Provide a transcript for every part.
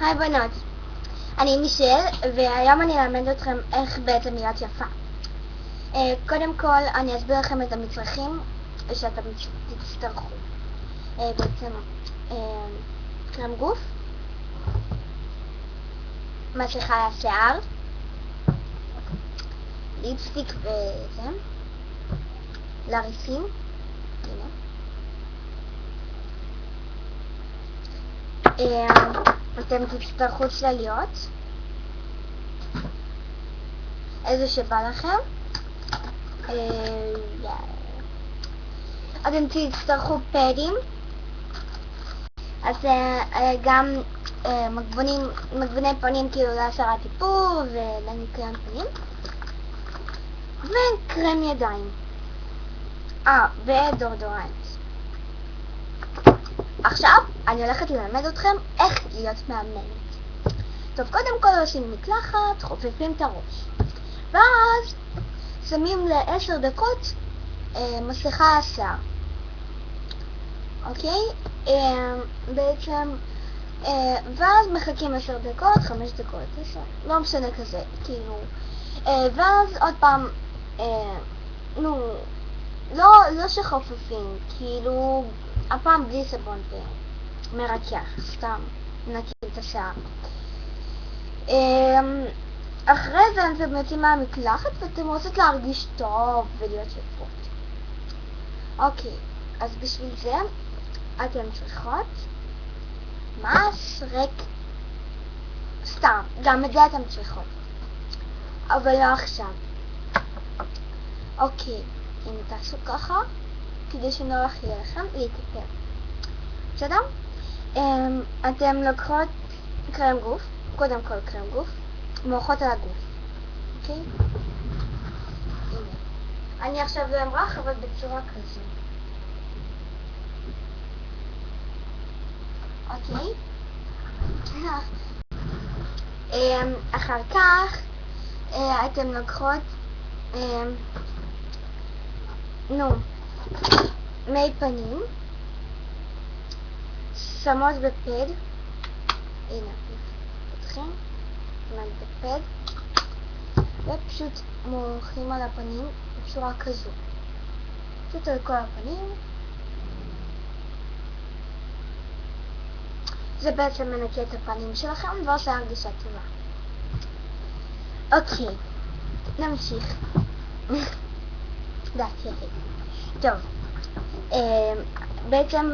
היי בנות, אני מישל, והיום אני אלמד אתכם איך בעצם להיות יפה. קודם כל אני אסביר לכם את המצרכים שאתם תצטרכו. בעצם קרם גוף, מסכה לשיער, ליפסטיק וזה, לריסים, אתם תצטרכו צלליות, איזה שבא לכם. אתם תצטרכו פדים, אז גם מגווני פנים כאילו להסרת איפור ולניקיון פנים, וקרם ידיים, ודורדורנט. עכשיו אני הולכת ללמד אתכם איך להיות מאמנת. טוב, קודם כל עושים מקלחת, חופפים את הראש, ואז שמים ל10 דקות מסכה על השיער. אוקיי? בעצם ואז מחכים 10 דקות, 5 דקות, 10, לא משנה כזה, כאילו. ואז עוד פעם, לא שחופפים, כאילו הפעם בלי סבון ומרכך, סתם נקים את השיער. אחרי זה אתם יוצאים מהמקלחת ואתם רוצות להרגיש טוב ולהיות יפות. אוקיי, אז בשביל זה אתם צריכות מסרק, סתם, גם את זה אתם צריכות, אבל לא עכשיו. אוקיי, אם תעשו ככה, כדי שנוח יהיה לכם להתאפר. בסדר? אתם לוקחות קרם גוף, קודם כל קרם גוף, מורחות על הגוף. אוקיי? הנה. אני עכשיו לא אמרח, אבל בצורה כזו. אוקיי? אחר כך אתם לוקחות מי פנים, שמות בפד, הנה, פותחים, שמות בפד, ופשוט מורחים על הפנים בצורה כזו, פשוט על כל הפנים. זה בעצם מנקה את הפנים שלכם ועושה הרגישה טובה. אוקיי, נמשיך. טוב, בעצם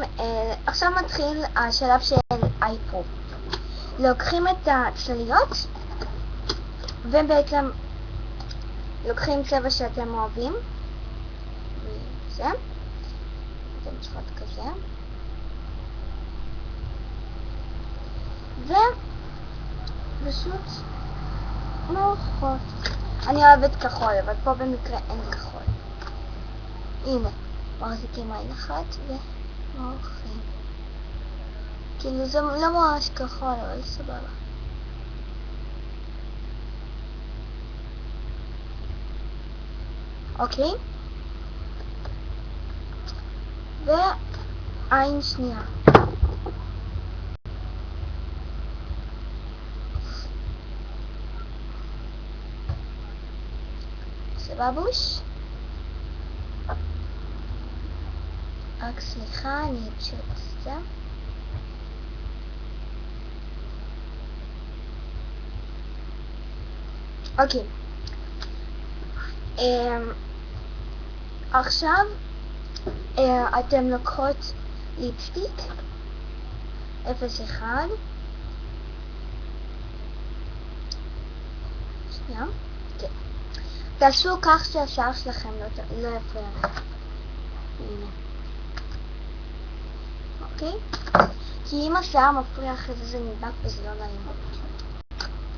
עכשיו מתחיל השלב של האיפור. לוקחים את הצלליות ובעצם לוקחים צבע שאתם אוהבים, וזה, אתם צריכות כזה, ופשוט מורחות. אני אוהבת כחול, אבל פה במקרה אין כחול. הנה, מחזיקים עין אחת ומורחים. כאילו זה לא ממש כחול, אבל סבבה. אוקיי? ועין שנייה. סבבוש? רק סליחה, אני פשוט עושה. אוקיי. עכשיו אתם לוקחות ליפסטיק 01. שנייה. כן. תעשו כך שהשיער שלכם לא יפריע לכם. הנה. אוקיי? כי אם השיער מפריע אחרי זה נדבק וזה לא נעים.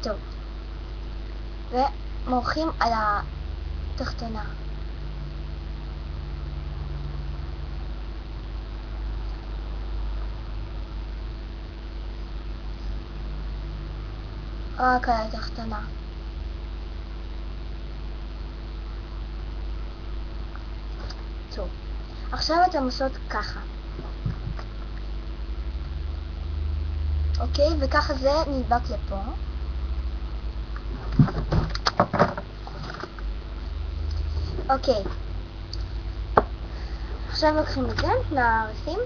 טוב. ומורחים על התחתונה. רק על התחתונה. טוב. עכשיו אתם עושות ככה. אוקיי, וככה זה נדבק לפה. אוקיי, עכשיו לוקחים את זה לרסים,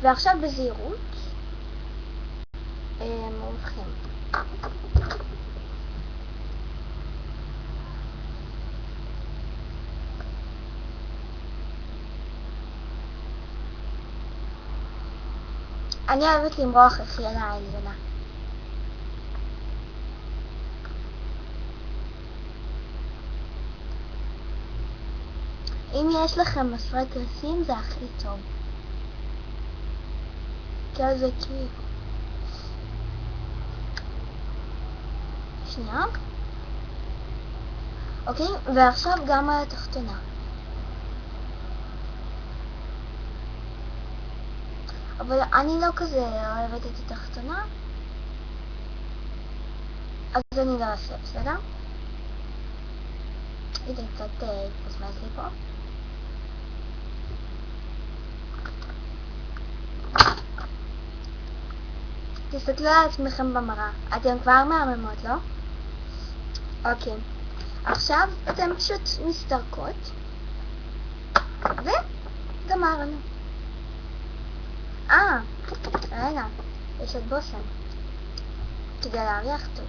ועכשיו בזהירות הופכים. אני אוהבת למרוח את חילה העליונה. אם יש לכם מסרק רסים זה הכי טוב. כי זה כיף. שנייה. אוקיי, ועכשיו גם על התחתונה. אבל אני לא כזה אוהבת את התחתונה, אז אני לא אעשה, בסדר? זה קצת פוסמס לי פה. תסתכלו על עצמכם במראה. אתם כבר מהממות, לא? אוקיי. עכשיו אתם פשוט מסתרקות. וגמרנו. רגע. יש את בושם. כדי להריח טוב.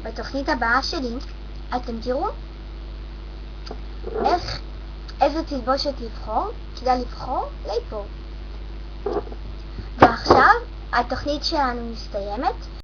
בתוכנית הבאה שלי, אתם תראו איזה תלבושת לבחור. כדאי לבחור לפה. ועכשיו התוכנית שלנו מסתיימת.